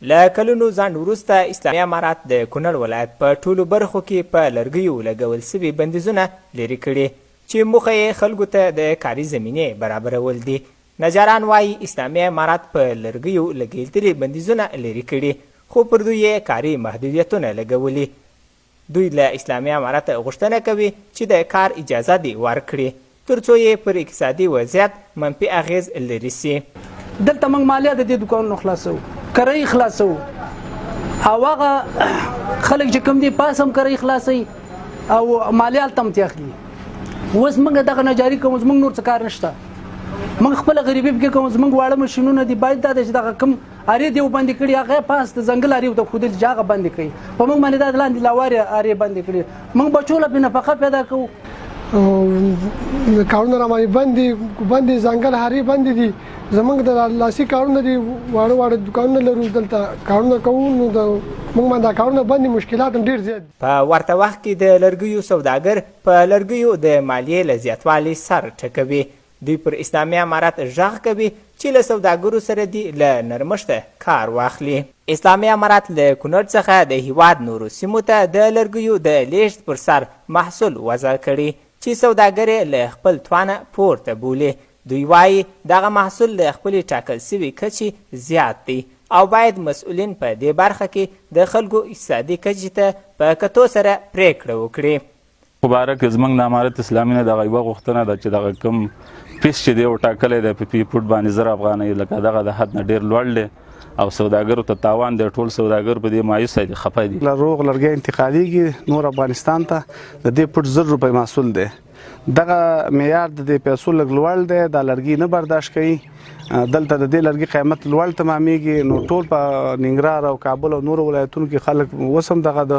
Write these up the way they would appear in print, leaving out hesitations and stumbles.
له کلونو ځنډ وروسته اسلامي امارات د کونړ ولایت په ټولو برخو کې په لرګیو لګول سوي بندیزونه لرې کړي چې موخه یې خلکو ته د کاري زمینې برابرول دي. نجاران وایي اسلامي امارات په لرګیو لګېدلي بندیزونه لرې کړي خو پر دوی یې کاري محدودیتونه لګولي. دوی له اسلامي امارات غوښتنه کوي چې د کار اجازه دې ورکړي تر څو یې پر اقتصادي وضعیت منفي اغیز لرې سي. دلته موږ مالیه د دې دوکانونو خلاصوو، کرایي خلاصوو، او هغه خلک چې کوم دي پاس هم کرایي خلاصوي او مالیه هلته هم اخلي. اوس موږ دغه نجاري کوو، زموږ نور څه کار نشته، موږ خپله غریبي پکې کوو. زموږ واړه ماشینونه دي، باید دا دی چې دغه کوم ارې دې وبندې کړي هغه پاس د ځنګل ارې ورته ښودلي چې هغه بندې کړي. په موږ باندې دا لاندې لاوارې ارې بندې کړي. موږ بچو له پرې نفقه پیدا کوو. کارونه رامنې بند دي، ځنګل هارې بندې دي. زموږ د لاسي کارونه دي، واړه واړه دوکانونه لرو، دلته کارونه کوو. نو د موږ باندې دا کارونه بند دي، مشکلات هم ډېر زیات دي. په ورته وخت کې د لرګیو سوداګر په لرګیو د مالیې له زیاتوالي سر ټکوي. دوی پر اسلامي امارات غږ کوي چې له سوداګرو سره دي له نرمښته کار واخلي. اسلامي امارات له کونړ څخه د هیواد نورو سیمو ته د لرګیو د لیږد پر سر محصول وضع کړي چې سوداګر یې له خپل توانه پورته بولي. دوی وایي دغه محصول له خپلې ټاکل سوي کچې زیات دی او باید مسؤلین په دې برخه کې د خلکو اقتصادي کچې ته په کتو سره پریکړه وکړي. مبارک زموږ د امارت اسلامي نه دغه یوه غوښتنه ده چې دغه کوم فیس چې دی ورټاکلی دی په فوټ باندې 1000 افغانۍ، لکه دغه د حد نه ډېر لوړ دی او سوداګرو ته تاوان دی. ټول سوداګر په دې مایوسه دي، خفه دي. روغ لرګی انتقالېږي نور افغانستان ته، د دې فوټ 1000 روپۍ محصول دی. دغه معیار د دې پیسو لږ لوړ دی، دا لرګي نه برداشت کوي. دلته د دې لرګي قیمت لوړ تمامېږي. نو ټول په ننګرهار او کابل او نورو ولایتونو کې خلک اوس هم دغه د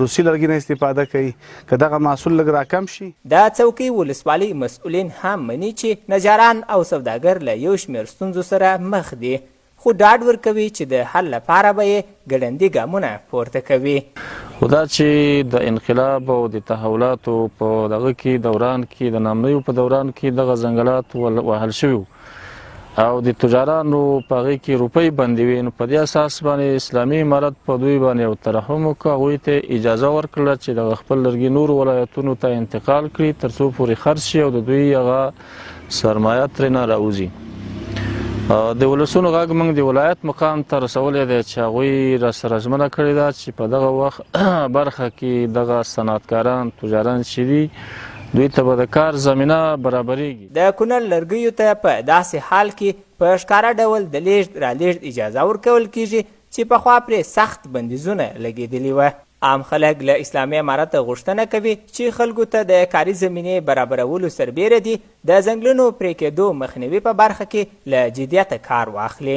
روسي لرګي نه استفاده کوي. که دغه محصول لږ راکم شي. د څوکۍ ولسوالۍ مسؤلین هم مني چې نجاران او سوداګر له یو شمېر ستونزو سره مخ دي، خو ډاډ ورکوي چې د حل لپاره به یې ګړندي ګامونه پورته کوي. خو دا چې د انقلاب او د تحولاتو په دغه کې دوران کې د نامنیو په دوران کې دغه ځنګلات وهل شوي او د تجارانو په هغې کې روپۍ بندې وې، نو په دې اساس باندې اسلامي امارت په دوی باندې یو ترحم وکړه. هغوی ته اجازه ورکړه چې دغه خپل لرګي نورو ولایتونو ته انتقال کړي تر څو پورې خرڅ شي او د دوی هغه سرمایه ترېنه راوځي. د ولسونو غږ موږ د ولایت مقام ته رسولی دی چې هغوی راسره ژمنه کړې ده چې په دغه وخت برخه کې دغه صنعتکاران تجاران چې دي دوی ته به د کار زمینه برابریږي. د کونړ لرګیو ته په داسې حال کې په ښکاره ډول د لیږد رالیږد اجازه ورکول کیږي چې پخوا پرې سخت بندیزونه لګېدلي وه. عام خلک له اسلامي امارت غوښتنه کوي چې خلکو ته د کاري زمینې برابرولو سربیره دي د ځنګلونو پرې کېدو مخنیوي په برخه کې له جدیته کار واخلي.